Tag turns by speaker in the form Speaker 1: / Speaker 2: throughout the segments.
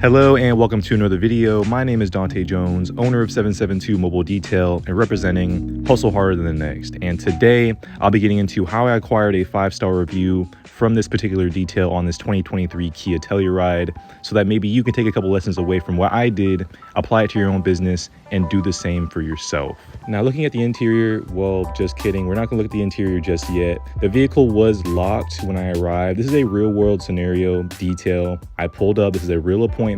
Speaker 1: Hello and welcome to another video. My name is Dante Jones, owner of 772 Mobile Detail and representing Hustle Harder Than the Next. And today I'll be getting into how I acquired a 5-star review from this particular detail on this 2023 Kia Telluride, so that maybe you can take a couple lessons away from what I did, apply it to your own business, and do the same for yourself. Now, looking at the interior, well, just kidding. We're not gonna look at the interior just yet. The vehicle was locked when I arrived. This is a real world scenario detail. I pulled up, this is a real appointment.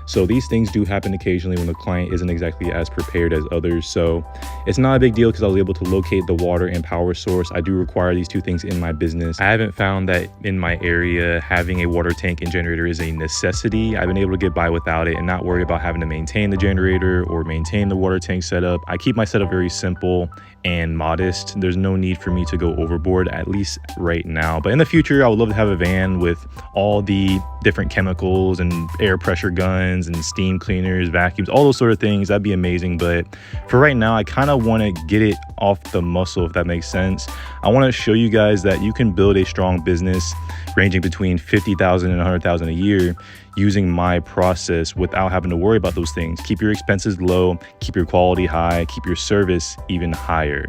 Speaker 1: So these things do happen occasionally when the client isn't exactly as prepared as others. So it's not a big deal because I was able to locate the water and power source. I do require these two things in my business. I haven't found that in my area having a water tank and generator is a necessity. I've been able to get by without it and not worry about having to maintain the generator or maintain the water tank setup. I keep my setup very simple and modest. There's no need for me to go overboard, at least right now. But in the future, I would love to have a van with all the different chemicals and air pressure guns and steam cleaners, vacuums, all those sort of things. That'd be amazing. But for right now, I kind of want to get it off the muscle, if that makes sense. I want to show you guys that you can build a strong business ranging between 50,000 and 100,000 a year using my process without having to worry about those things. Keep your expenses low, keep your quality high, keep your service even higher.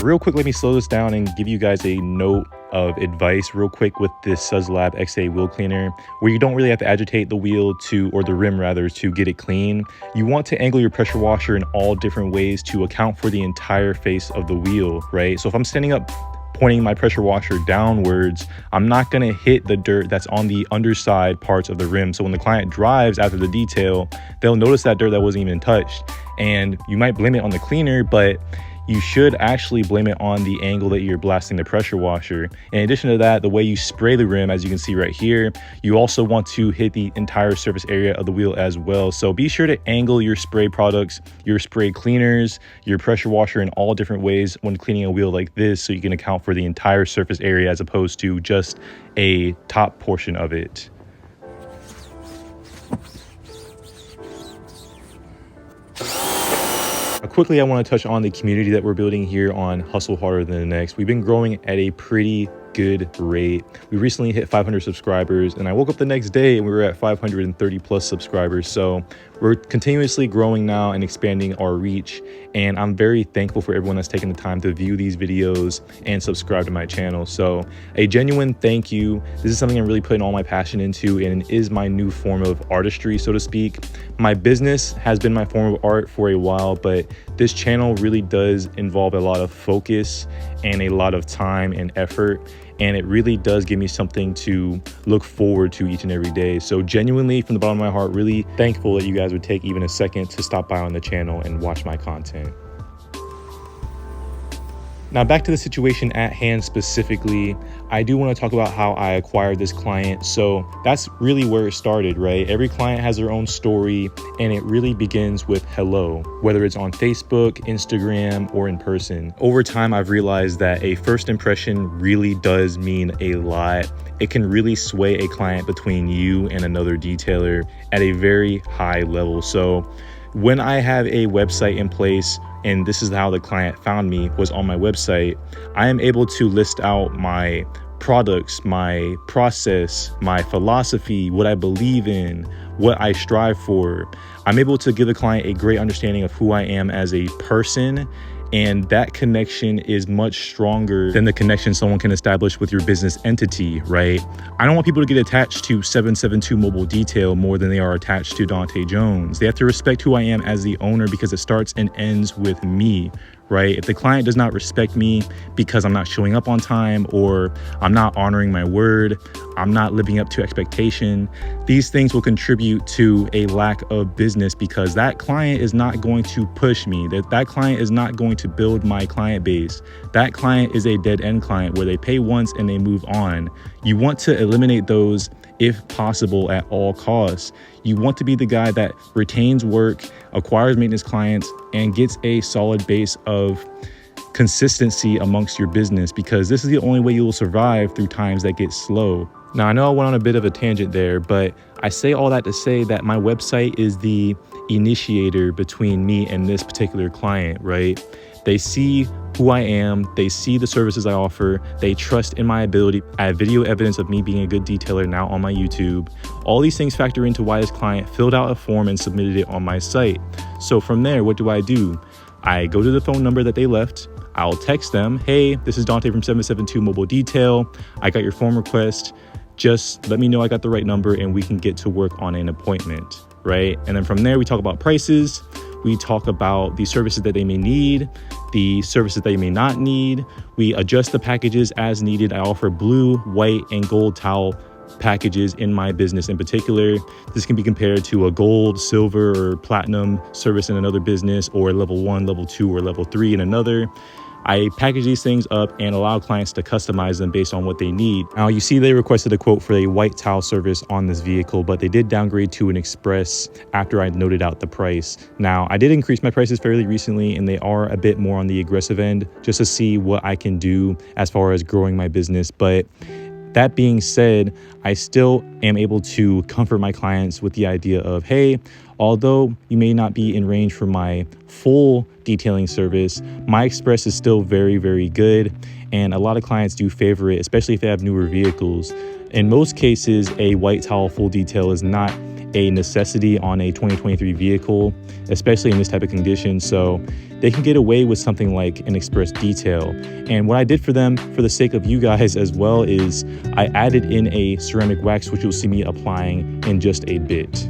Speaker 1: Real quick, let me slow this down and give you guys a note of advice real quick with this Suds Lab XA wheel cleaner, where you don't really have to agitate the wheel or the rim rather, to get it clean. You want to angle your pressure washer in all different ways to account for the entire face of the wheel, right? So if I'm standing up pointing my pressure washer downwards, I'm not going to hit the dirt that's on the underside parts of the rim. So when the client drives after the detail, they'll notice that dirt that wasn't even touched. And you might blame it on the cleaner, but you should actually blame it on the angle that you're blasting the pressure washer. In addition to that, the way you spray the rim, as you can see right here, you also want to hit the entire surface area of the wheel as well. So be sure to angle your spray products, your spray cleaners, your pressure washer in all different ways when cleaning a wheel like this, so you can account for the entire surface area as opposed to just a top portion of it. Quickly, I want to touch on the community that we're building here on Hustle Harder Than the Next. We've been growing at a pretty good rate. We recently hit 500 subscribers, and I woke up the next day and we were at 530 plus subscribers. So we're continuously growing now and expanding our reach, and I'm very thankful for everyone that's taken the time to view these videos and subscribe to my channel. So a genuine thank you. This is something I'm really putting all my passion into, and it is my new form of artistry, so to speak. My business has been my form of art for a while, but this channel really does involve a lot of focus and a lot of time and effort, and it really does give me something to look forward to each and every day. So genuinely, from the bottom of my heart, really thankful that you guys would take even a second to stop by on the channel and watch my content. Now back to the situation at hand specifically, I do want to talk about how I acquired this client. So that's really where it started, right? Every client has their own story, and it really begins with hello, whether it's on Facebook, Instagram, or in person. Over time, I've realized that a first impression really does mean a lot. It can really sway a client between you and another detailer at a very high level. So when I have a website in place, and this is how the client found me, was on my website, I am able to list out my products, my process, my philosophy, what I believe in, what I strive for. I'm able to give the client a great understanding of who I am as a person, and that connection is much stronger than the connection someone can establish with your business entity, right? I don't want people to get attached to 772 Mobile Detail more than they are attached to Dante Jones. They have to respect who I am as the owner, because it starts and ends with me, right? If the client does not respect me because I'm not showing up on time, or I'm not honoring my word, I'm not living up to expectation, these things will contribute to a lack of business, because that client is not going to push me. That client is not going to build my client base. That client is a dead end client where they pay once and they move on. You want to eliminate those if possible at all costs. You want to be the guy that retains work, acquires maintenance clients, and gets a solid base of consistency amongst your business, because this is the only way you will survive through times that get slow. Now, I know I went on a bit of a tangent there, but I say all that to say that my website is the initiator between me and this particular client, right? They see who I am, they see the services I offer, they trust in my ability. I have video evidence of me being a good detailer now on my YouTube. All these things factor into why this client filled out a form and submitted it on my site. So from there, what do? I go to the phone number that they left. I'll text them, hey, this is Dante from 772 Mobile Detail. I got your form request. Just let me know I got the right number and we can get to work on an appointment, right? And then from there, we talk about prices. We talk about the services that they may need, the services they may not need. We adjust the packages as needed. I offer blue, white, and gold towel packages in my business in particular. This can be compared to a gold, silver, or platinum service in another business, or level 1, level 2, or level 3 in another. I package these things up and allow clients to customize them based on what they need. Now, you see they requested a quote for a white towel service on this vehicle, but they did downgrade to an Xpress after I noted out the price. Now, I did increase my prices fairly recently, and they are a bit more on the aggressive end just to see what I can do as far as growing my business. But that being said, I still am able to comfort my clients with the idea of, hey, although you may not be in range for my full detailing service, my Xpress is still very, very good. And a lot of clients do favor it, especially if they have newer vehicles. In most cases, a white towel full detail is not a necessity on a 2023 vehicle, especially in this type of condition. So they can get away with something like an Xpress detail. And what I did for them, for the sake of you guys as well, is I added in a ceramic wax, which you'll see me applying in just a bit.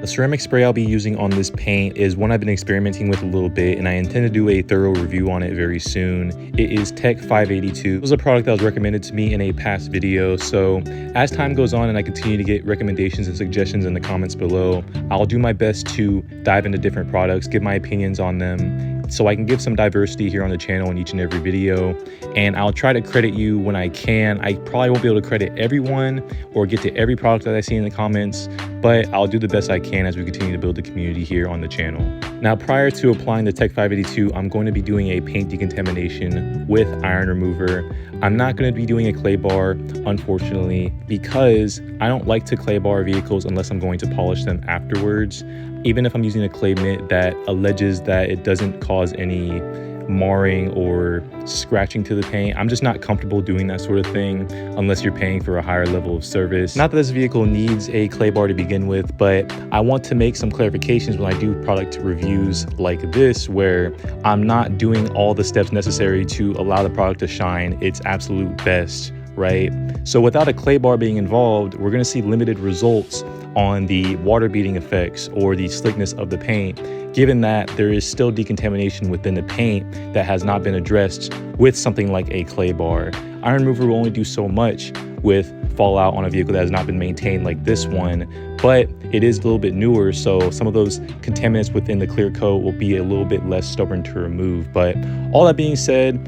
Speaker 1: The ceramic spray I'll be using on this paint is one I've been experimenting with a little bit, and I intend to do a thorough review on it very soon. It is Tech 582. It was a product that was recommended to me in a past video, so as time goes on and I continue to get recommendations and suggestions in the comments below, I'll do my best to dive into different products, give my opinions on them, so I can give some diversity here on the channel in each and every video. And I'll try to credit you when I can. I probably won't be able to credit everyone or get to every product that I see in the comments, but I'll do the best I can as we continue to build the community here on the channel. Now, prior to applying the Tech 582, I'm going to be doing a paint decontamination with iron remover. I'm not going to be doing a clay bar, unfortunately, because I don't like to clay bar vehicles unless I'm going to polish them afterwards. Even if I'm using a clay mitt that alleges that it doesn't cause any marring or scratching to the paint, I'm just not comfortable doing that sort of thing unless you're paying for a higher level of service. Not that this vehicle needs a clay bar to begin with, but I want to make some clarifications when I do product reviews like this, where I'm not doing all the steps necessary to allow the product to shine its absolute best, right? So without a clay bar being involved, we're going to see limited results on the water beading effects or the slickness of the paint, given that there is still decontamination within the paint that has not been addressed with something like a clay bar. Iron remover will only do so much with fallout on a vehicle that has not been maintained like this one, but it is a little bit newer, so some of those contaminants within the clear coat will be a little bit less stubborn to remove. But all that being said,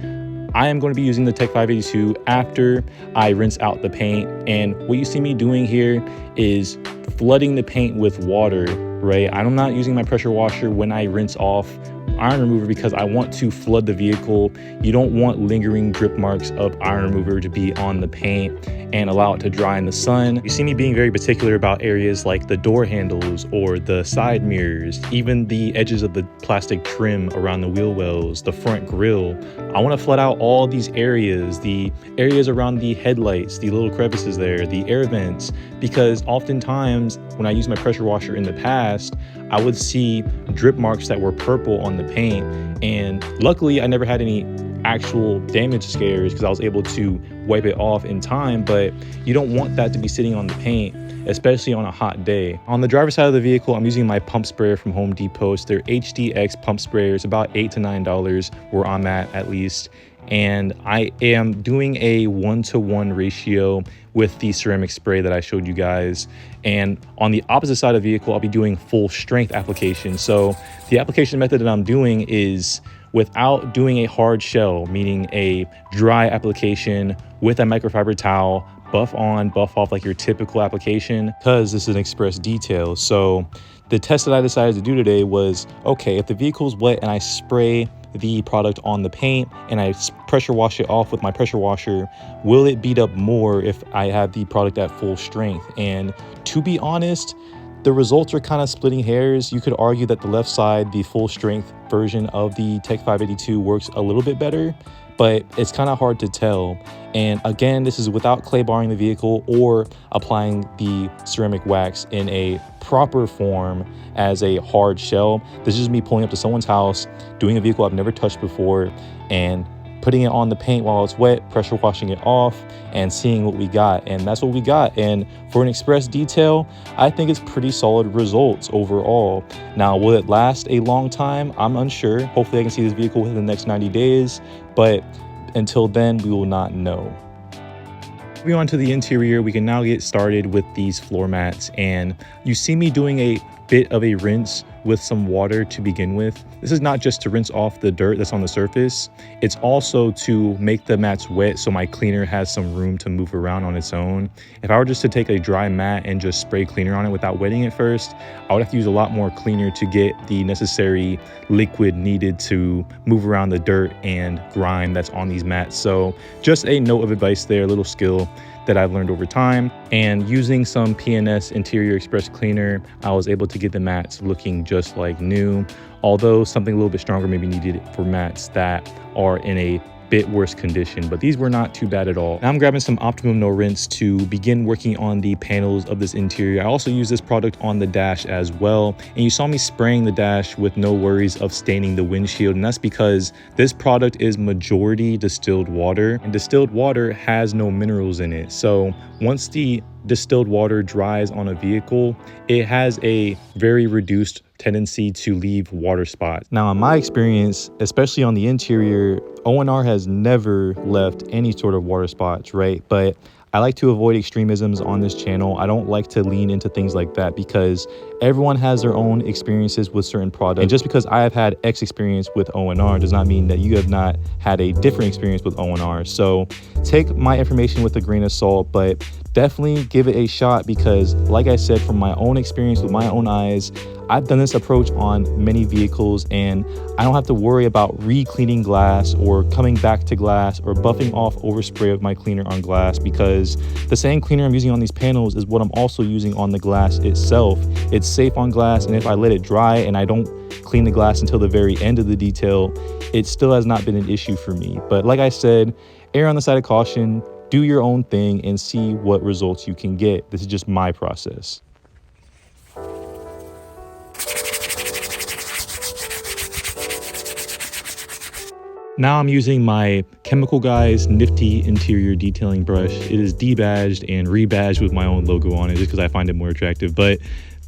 Speaker 1: I am going to be using the Tech 582 after I rinse out the paint. And what you see me doing here is flooding the paint with water, right? I'm not using my pressure washer when I rinse off iron remover because I want to flood the vehicle. You don't want lingering drip marks of iron remover to be on the paint and allow it to dry in the sun. You see me being very particular about areas like the door handles or the side mirrors, even the edges of the plastic trim around the wheel wells, the front grille. I want to flood out all these areas, the areas around the headlights, the little crevices there, the air vents, because oftentimes when I use my pressure washer in the past, I would see drip marks that were purple on the paint, and luckily I never had any actual damage scares because I was able to wipe it off in time. But you don't want that to be sitting on the paint, especially on a hot day. On the driver's side of the vehicle, I'm using my pump sprayer from Home Depot. It's their HDX pump sprayer. It's about $8 to $9 where I'm at least. And I am doing a 1-to-1 ratio with the ceramic spray that I showed you guys. And on the opposite side of the vehicle, I'll be doing full strength application. So the application method that I'm doing is without doing a hard shell, meaning a dry application with a microfiber towel, buff on, buff off like your typical application, because this is an Xpress detail. So the test that I decided to do today was, okay, if the vehicle's wet and I spray the product on the paint and I pressure wash it off with my pressure washer, will it beat up more if I have the product at full strength? And to be honest, the results are kind of splitting hairs. You could argue that the left side, the full strength version of the Tech 582 works a little bit better, but it's kind of hard to tell. And again, this is without clay barring the vehicle or applying the ceramic wax in a proper form as a hard shell. This is just me pulling up to someone's house, doing a vehicle I've never touched before, and putting it on the paint while it's wet, pressure washing it off, and seeing what we got. And that's what we got. And for an Express detail, I think it's pretty solid results overall. Now, will it last a long time? I'm unsure. Hopefully I can see this vehicle within the next 90 days, but until then, we will not know. Moving on to the interior, we can now get started with these floor mats. And you see me doing a bit of a rinse with some water to begin with. This is not just to rinse off the dirt that's on the surface, it's also to make the mats wet so my cleaner has some room to move around on its own. If I were just to take a dry mat and just spray cleaner on it without wetting it first, I would have to use a lot more cleaner to get the necessary liquid needed to move around the dirt and grime that's on these mats. So just a note of advice there, a little skill that I've learned over time. And using some PNS Interior Express cleaner, I was able to get the mats looking just like new, although something a little bit stronger may be needed for mats that are in a bit worse condition, but these were not too bad at all. Now I'm grabbing some Optimum No Rinse to begin working on the panels of this interior. I also use this product on the dash as well, and you saw me spraying the dash with no worries of staining the windshield, and that's because this product is majority distilled water, and distilled water has no minerals in it. So once the distilled water dries on a vehicle, it has a very reduced tendency to leave water spots. Now, in my experience, especially on the interior, O&R has never left any sort of water spots, right? But I like to avoid extremisms on this channel. I don't like to lean into things like that because everyone has their own experiences with certain products. And just because I have had X experience with O&R does not mean that you have not had a different experience with O&R. So take my information with a grain of salt, but definitely give it a shot because, like I said, from my own experience with my own eyes, I've done this approach on many vehicles and I don't have to worry about re-cleaning glass or coming back to glass or buffing off overspray of my cleaner on glass because the same cleaner I'm using on these panels is what I'm also using on the glass itself. It's safe on glass, and if I let it dry and I don't clean the glass until the very end of the detail, it still has not been an issue for me. But like I said, err on the side of caution, do your own thing and see what results you can get. This is just my process. Now I'm using my Chemical Guys Nifty interior detailing brush. It is debadged and rebadged with my own logo on it just because I find it more attractive. But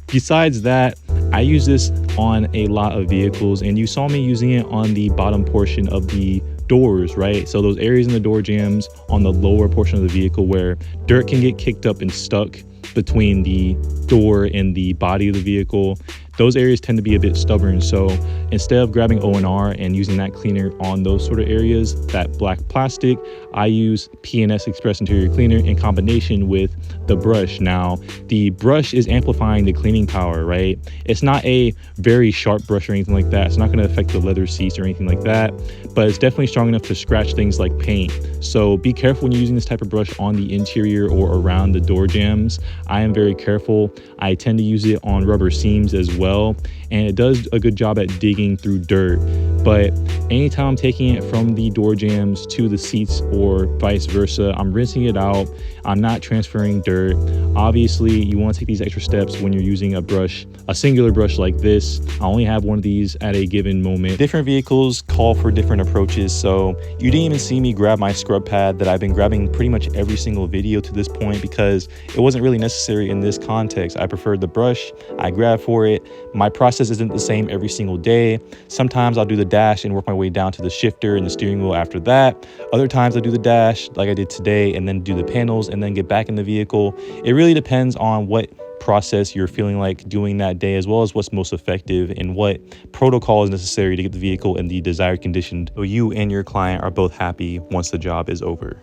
Speaker 1: besides that, I use this on a lot of vehicles, and you saw me using it on the bottom portion of the doors, right? So those areas in the door jambs on the lower portion of the vehicle where dirt can get kicked up and stuck between the door and the body of the vehicle, those areas tend to be a bit stubborn. So instead of grabbing O&R and using that cleaner on those sort of areas, that black plastic, I use PNS Express Interior Cleaner in combination with the brush. Now, the brush is amplifying the cleaning power, right? It's not a very sharp brush or anything like that. It's not going to affect the leather seats or anything like that, but it's definitely strong enough to scratch things like paint. So be careful when you're using this type of brush on the interior or around the door jambs. I am very careful. I tend to use it on rubber seams as well, and it does a good job at digging through dirt. But anytime I'm taking it from the door jambs to the seats or vice versa, I'm rinsing it out. I'm not transferring dirt. Obviously, you want to take these extra steps when you're using a brush, a singular brush like this. I only have one of these at a given moment. Different vehicles call for different approaches, so you didn't even see me grab my scrub pad that I've been grabbing pretty much every single video to this point because it wasn't really necessary in this context. I preferred the brush. I grabbed for it. My process isn't the same every single day. Sometimes I'll do the dash and work my way down to the shifter and the steering wheel after that. Other times I'll do the dash like I did today and then do the panels and then get back in the vehicle. It really depends on what process you're feeling like doing that day, as well as what's most effective and what protocol is necessary to get the vehicle in the desired condition so you and your client are both happy once the job is over.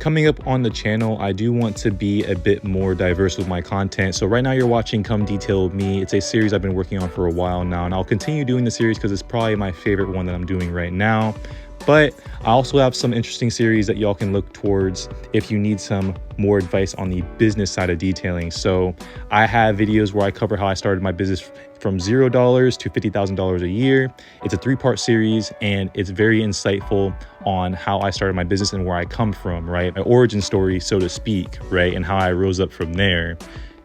Speaker 1: Coming up on the channel, I do want to be a bit more diverse with my content. So right now you're watching Come Detail With Me. It's a series I've been working on for a while now, and I'll continue doing the series because it's probably my favorite one that I'm doing right now. But I also have some interesting series that y'all can look towards if you need some more advice on the business side of detailing. So I have videos where I cover how I started my business from $0 to $50,000 a year. It's a 3-part series, and it's very insightful on how I started my business and where I come from, right? My origin story, so to speak, right? And how I rose up from there.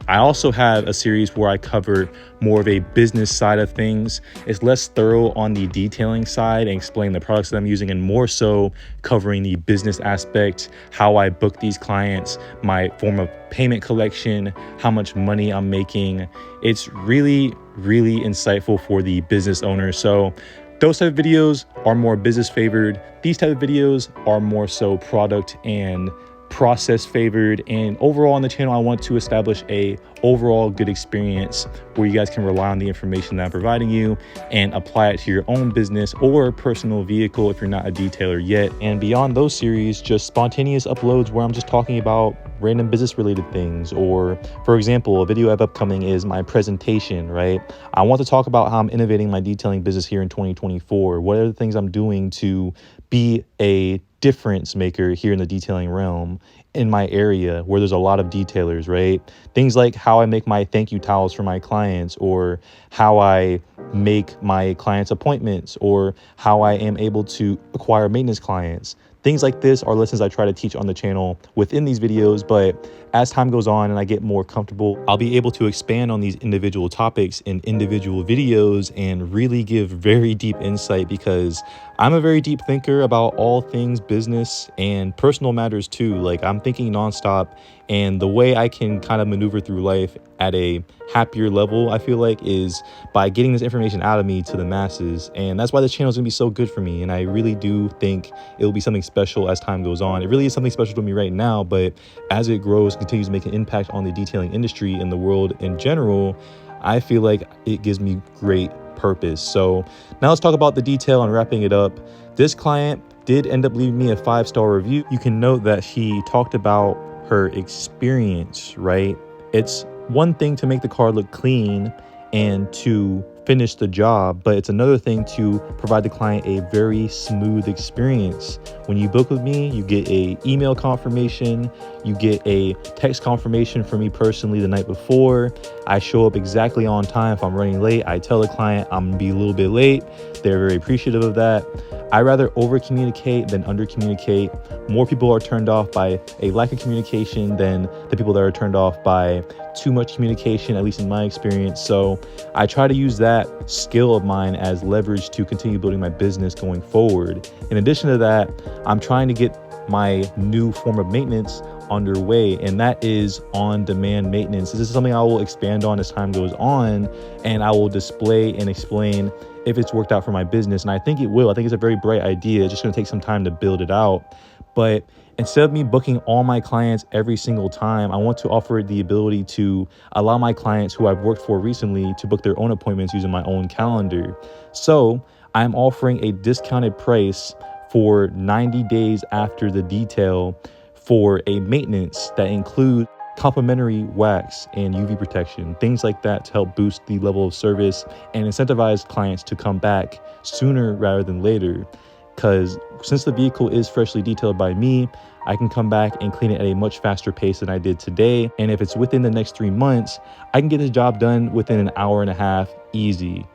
Speaker 1: I also have a series where I cover more of a business side of things. It's less thorough on the detailing side and explain the products that I'm using, and more so covering the business aspect, how I book these clients, my form of payment collection, how much money I'm making. It's really, really insightful for the business owner. So those type of videos are more business favored. These type of videos are more so product and process favored. And overall on the channel, I want to establish a overall good experience where you guys can rely on the information that I'm providing you and apply it to your own business or personal vehicle if you're not a detailer yet. And beyond those series, just spontaneous uploads where I'm just talking about random business related things. Or for example, a video I have upcoming is my presentation, right? I want to talk about how I'm innovating my detailing business here in 2024. What are the things I'm doing to be a difference maker here in the detailing realm in my area where there's a lot of detailers, right? Things like how I make my thank you towels for my clients, or how I make my clients' appointments, or how I am able to acquire maintenance clients. Things like this are lessons I try to teach on the channel within these videos, but as time goes on and I get more comfortable, I'll be able to expand on these individual topics in individual videos and really give very deep insight, because I'm a very deep thinker about all things business and personal matters too. Like, I'm thinking nonstop, and the way I can kind of maneuver through life at a happier level, I feel like, is by getting this information out of me to the masses. And that's why this channel is gonna be so good for me. And I really do think it will be something special as time goes on. It really is something special to me right now, but as it grows, continues to make an impact on the detailing industry and the world in general, I feel like it gives me great purpose. So now let's talk about the detail and wrapping it up. This client did end up leaving me a 5-star review. You can note that she talked about her experience, right? It's one thing to make the car look clean and to finish the job, but it's another thing to provide the client a very smooth experience. When you book with me, you get a email confirmation, you get a text confirmation from me personally the night before. I show up exactly on time. If I'm running late, I tell the client I'm gonna be a little bit late. They're very appreciative of that. I rather over communicate than under communicate. More people are turned off by a lack of communication than the people that are turned off by too much communication, at least in my experience. So I try to use that skill of mine as leverage to continue building my business going forward. In addition to that, I'm trying to get my new form of maintenance underway, and that is on-demand maintenance. This is something I will expand on as time goes on, and I will display and explain if it's worked out for my business. And I think it will. I think it's a very bright idea. It's just going to take some time to build it out. But instead of me booking all my clients every single time, I want to offer the ability to allow my clients who I've worked for recently to book their own appointments using my own calendar. So I'm offering a discounted price for 90 days after the detail for a maintenance that includes complimentary wax and UV protection, things like that, to help boost the level of service and incentivize clients to come back sooner rather than later. Because since the vehicle is freshly detailed by me, I can come back and clean it at a much faster pace than I did today. And if it's within the next 3 months, I can get the job done within an hour and a half, easy.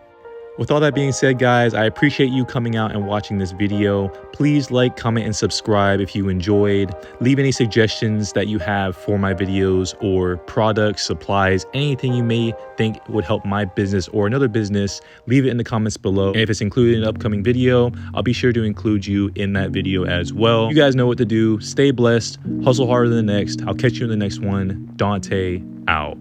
Speaker 1: With all that being said, guys, I appreciate you coming out and watching this video. Please like, comment, and subscribe if you enjoyed. Leave any suggestions that you have for my videos, or products, supplies, anything you may think would help my business or another business. Leave it in the comments below. And if it's included in an upcoming video, I'll be sure to include you in that video as well. You guys know what to do. Stay blessed. Hustle harder than the next. I'll catch you in the next one. Dante out.